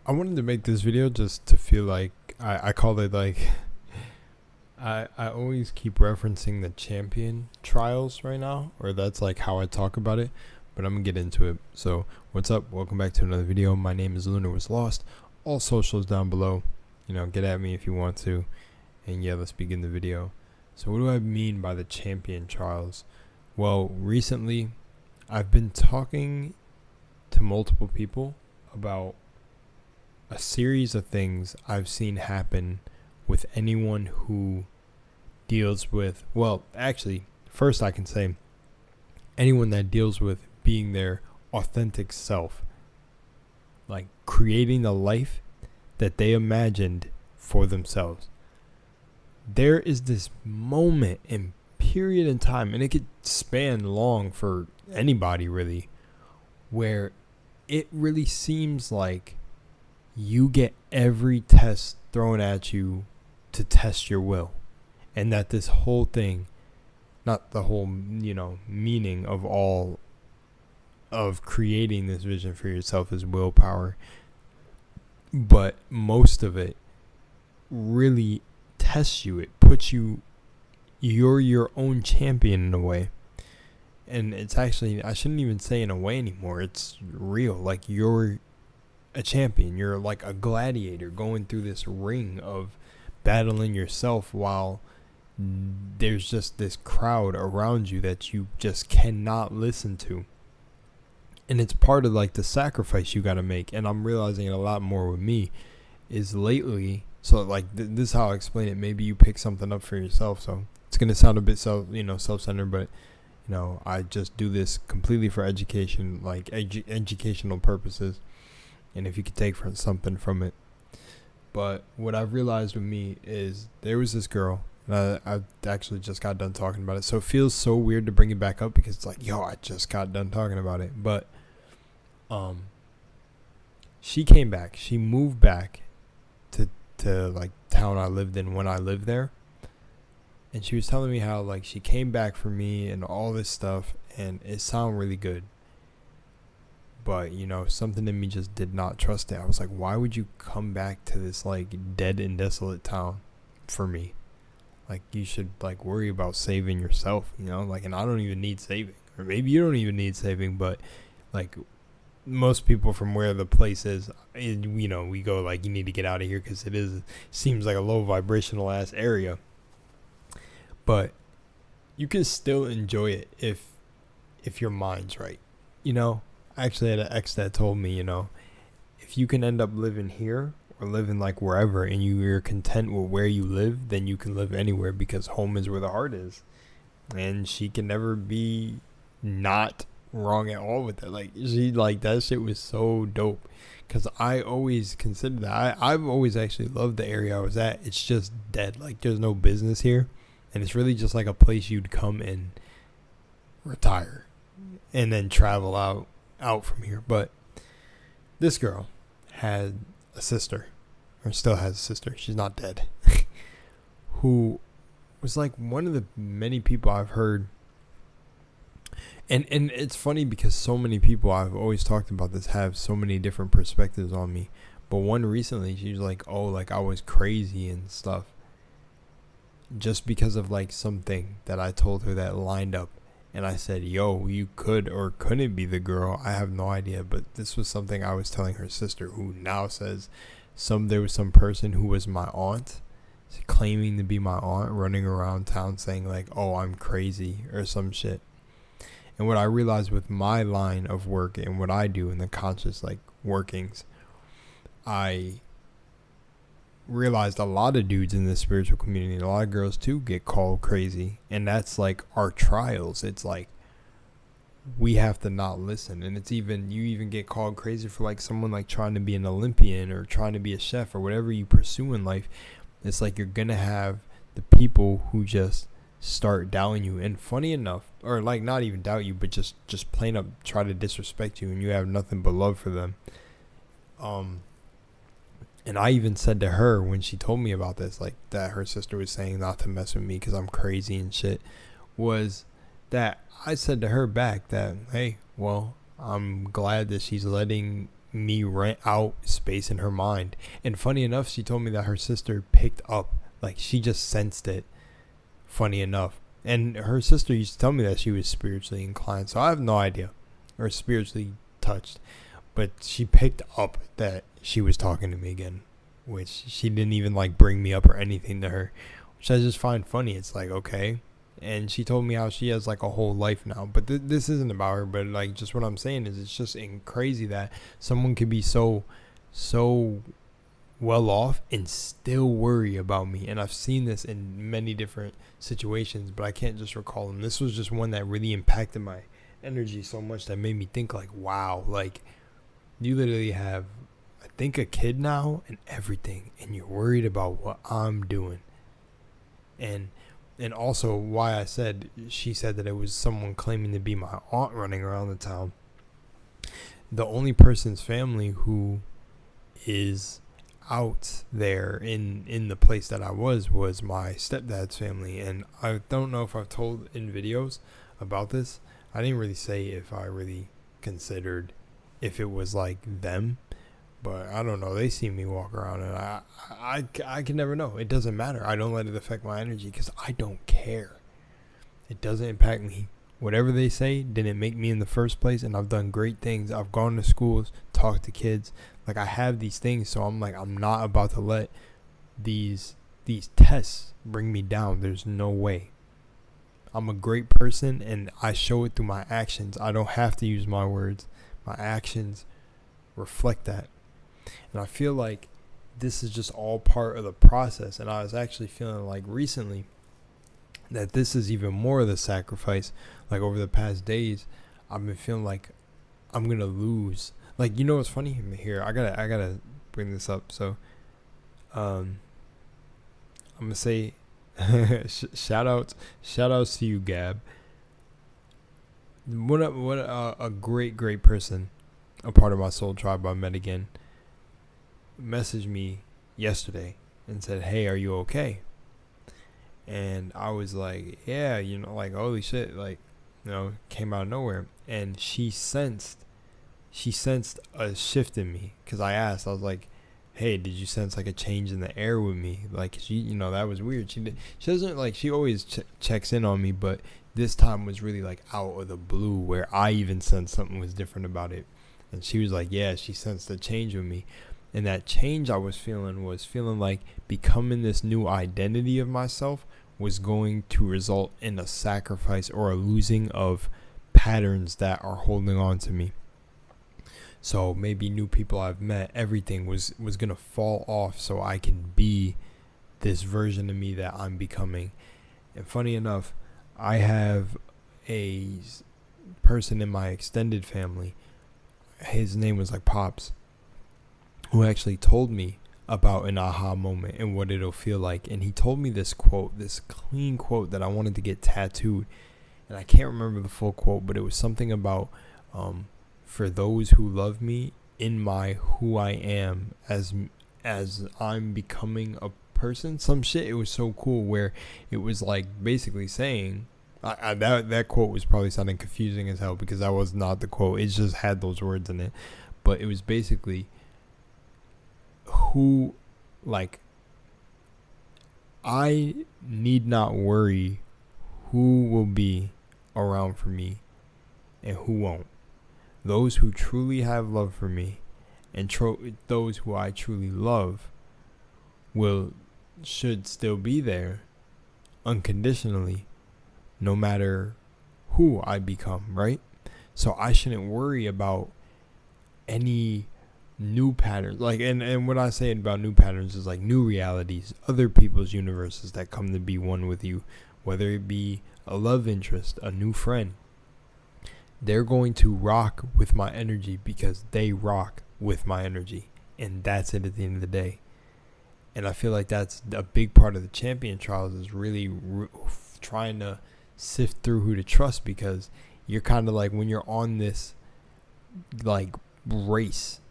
I wanted to make this video just to feel like I call it like I always keep referencing the champion trials right now, or that's like how I talk about it, but I'm gonna get into it. So what's up? Welcome back to another video. My name is LUNARWASLOST. All socials down below. Get at me if you want to. And yeah, let's begin the video. So what do I mean by the champion trials? Well, recently I've been talking to multiple people about a series of things I've seen happen with anyone who deals with, well, actually, first I can say anyone that deals with being their authentic self, like creating the life that they imagined for themselves. There is this moment and period in time, and it could span long for anybody really, where it really seems like you get every test thrown at you to test your will. And that this whole thing, not the whole, meaning of all of creating this vision for yourself is willpower, but most of it really tests you. It puts you're your own champion in a way. And it's actually, I shouldn't even say in a way anymore. It's real. Like you're a champion. You're like a gladiator going through this ring of battling yourself while there's just this crowd around you that you just cannot listen to. And it's part of like the sacrifice you got to make. And I'm realizing it a lot more with me is lately. So like this is how I explain it. Maybe you pick something up for yourself. So it's going to sound a bit self-centered, but I just do this completely for education, like educational purposes. And if you could take something from it. But what I've realized with me is there was this girl, and I actually just got done talking about it. So it feels so weird to bring it back up because it's like, I just got done talking about it. But she came back. She moved back to like town I lived in when I lived there. And she was telling me how like she came back for me and all this stuff, and it sounded really good. But, something in me just did not trust it. I was like, why would you come back to this, like, dead and desolate town for me? Like, you should, like, worry about saving yourself, Like, and I don't even need saving. Or maybe you don't even need saving, but, like, most people from where the place is, we go, like, you need to get out of here because seems like a low vibrational ass area. But you can still enjoy it if your mind's right, I actually had an ex that told me, if you can end up living here or living like wherever and you're content with where you live, then you can live anywhere because home is where the heart is. And she can never be not wrong at all with that. Like that shit was so dope because I always considered that. I've always actually loved the area I was at. It's just dead. Like there's no business here. And it's really just like a place you'd come and retire and then travel out from here. But this girl had a sister, or still has a sister, she's not dead, who was like one of the many people I've heard, and it's funny because so many people I've always talked about this have so many different perspectives on me. But one recently, she was like, oh, like I was crazy and stuff just because of like something that I told her that lined up. And I said, you could or couldn't be the girl. I have no idea. But this was something I was telling her sister, who now says there was some person who was my aunt, claiming to be my aunt, running around town saying like, oh, I'm crazy or some shit. And what I realized with my line of work and what I do in the conscious like workings, I realized a lot of dudes in the spiritual community, and a lot of girls too, get called crazy. And that's like our trials. It's like we have to not listen. And you even get called crazy for like someone like trying to be an Olympian or trying to be a chef or whatever you pursue in life. It's like you're gonna have the people who just start doubting you, and funny enough, or like not even doubt you, but just plain up try to disrespect you, and you have nothing but love for them. And I even said to her when she told me about this, like that her sister was saying not to mess with me because I'm crazy and shit, was that I said to her back that, hey, well, I'm glad that she's letting me rent out space in her mind. And funny enough, she told me that her sister picked up, like she just sensed it, funny enough. And her sister used to tell me that she was spiritually inclined, so I have no idea, or spiritually touched, but she picked up that she was talking to me again, which she didn't even like bring me up or anything to her, which I just find funny. It's like, okay. And she told me how she has like a whole life now, but this isn't about her, but like just what I'm saying is it's just crazy that someone could be so well off and still worry about me. And I've seen this in many different situations, but I can't just recall them. This was just one that really impacted my energy so much that made me think like, wow, like you literally have, I think, a kid now and everything, and you're worried about what I'm doing. And also why I said, she said that it was someone claiming to be my aunt running around the town. The only person's family who is out there in the place that I was my stepdad's family. And I don't know if I've told in videos about this. I didn't really say if I really considered if it was like them, but I don't know. They see me walk around, and I can never know. It doesn't matter. I don't let it affect my energy because I don't care. It doesn't impact me. Whatever they say didn't make me in the first place, and I've done great things. I've gone to schools, talked to kids. Like, I have these things, so I'm like, I'm not about to let these tests bring me down. There's no way. I'm a great person, and I show it through my actions. I don't have to use my words. My actions reflect that. And I feel like this is just all part of the process. And I was actually feeling like recently that this is even more of the sacrifice. Like over the past days, I've been feeling like I'm going to lose. Like, you know what's funny here? I gotta bring this up. So, I'm going to say shout outs to you, Gab. What a great person, a part of my soul tribe I met again, messaged me yesterday and said, hey, are you okay? And I was like, yeah, you know, like, holy shit, like, you know, came out of nowhere. And she sensed a shift in me, because I asked, I was like, hey, did you sense like a change in the air with me? Like, she, you know, that was weird. She doesn't, like, she always checks in on me, but this time was really like out of the blue, where I even sensed something was different about it. And she was like, yeah, she sensed a change with me. And that change I was feeling like becoming this new identity of myself was going to result in a sacrifice or a losing of patterns that are holding on to me. So maybe new people I've met, everything was going to fall off so I can be this version of me that I'm becoming. And funny enough, I have a person in my extended family, his name was like Pops, who actually told me about an aha moment and what it'll feel like. And he told me this quote, this clean quote that I wanted to get tattooed. And I can't remember the full quote, but it was something about, for those who love me in my who I am as I'm becoming a person, some shit. It was so cool, where it was like basically saying, that quote was probably sounding confusing as hell because that was not the quote. It just had those words in it. But it was basically, who, like, I need not worry who will be around for me and who won't. Those who truly have love for me and those who I truly love should still be there unconditionally, no matter who I become, right? So I shouldn't worry about any new patterns. Like, and what I say about new patterns is like new realities, other people's universes that come to be one with you, whether it be a love interest, a new friend. They're going to rock with my energy because they rock with my energy. And that's it at the end of the day. And I feel like that's a big part of the champion trials, is really trying to sift through who to trust, because you're kind of like, when you're on this like race,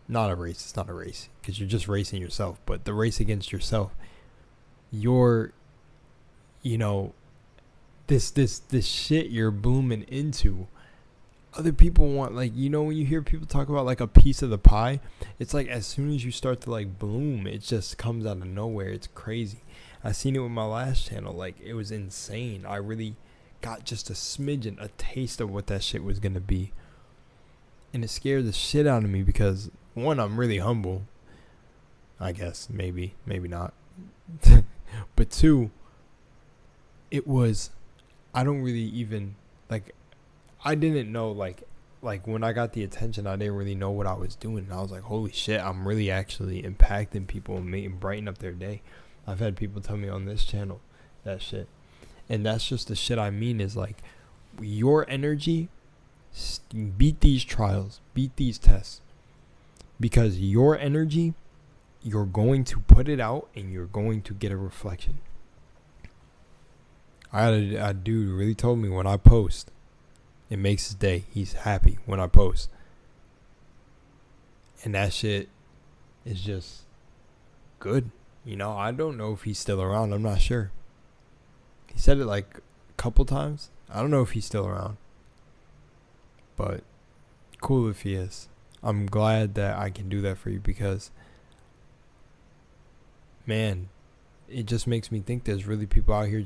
not a race, it's not a race because you're just racing yourself, but the race against yourself, you're, you know, this shit you're blooming into, other people want, like, you know, when you hear people talk about like a piece of the pie, it's like as soon as you start to like bloom, it just comes out of nowhere. It's crazy. I seen it with my last channel. Like, it was insane. I really got just a smidgen, a taste of what that shit was gonna be, and it scared the shit out of me because, one, I'm really humble, I guess, maybe not. But two, it was, I don't really even, like, I didn't know, like when I got the attention, I didn't really know what I was doing. And I was like, holy shit, I'm really actually impacting people and making, brightening up their day. I've had people tell me on this channel that shit. And that's just the shit I mean, is like, your energy, beat these trials, beat these tests. Because your energy, you're going to put it out and you're going to get a reflection. I had a dude really told me, when I post, it makes his day. He's happy when I post. And that shit is just good. You know, I don't know if he's still around. I'm not sure. He said it like a couple times. I don't know if he's still around. But cool if he is. I'm glad that I can do that for you, because, man, it just makes me think there's really people out here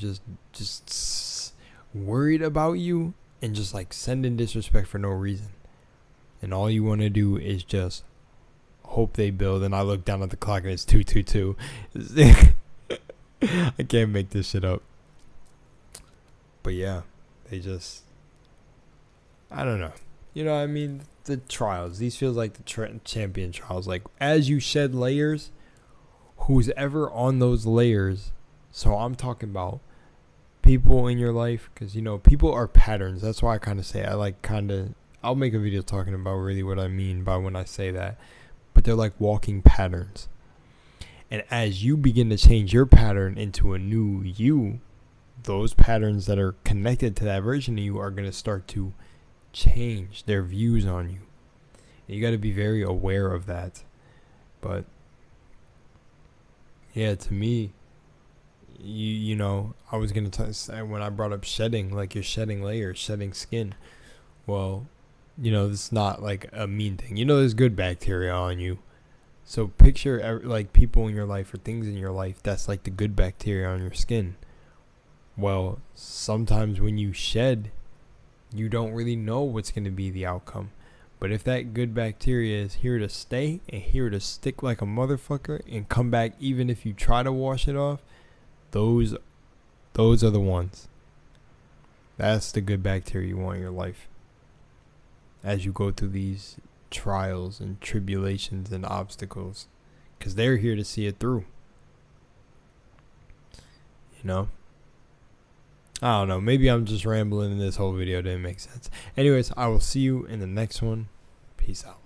just worried about you and just like sending disrespect for no reason. And all you want to do is just hope they build. And I look down at the clock and it's 2:22. I can't make this shit up. But yeah, they just, I don't know. You know what I mean? The trials. These feels like the champion trials. Like, as you shed layers, who's ever on those layers. So I'm talking about people in your life, because, you know, people are patterns. That's why I kind of say, I'll make a video talking about really what I mean by when I say that. But they're like walking patterns. And as you begin to change your pattern into a new you, those patterns that are connected to that version of you are going to start to change their views on you. And you got to be very aware of that. But yeah, to me, you know, I was going to say, when I brought up shedding, like, you're shedding layers, shedding skin. Well, you know, this is not like a mean thing. You know, there's good bacteria on you. So picture like people in your life or things in your life that's like the good bacteria on your skin. Well, sometimes when you shed, you don't really know what's going to be the outcome. But if that good bacteria is here to stay and here to stick like a motherfucker and come back even if you try to wash it off, those are the ones. That's the good bacteria you want in your life. As you go through these trials and tribulations and obstacles, because they're here to see it through. You know? I don't know. Maybe I'm just rambling and this whole video didn't make sense. Anyways, I will see you in the next one. Peace out.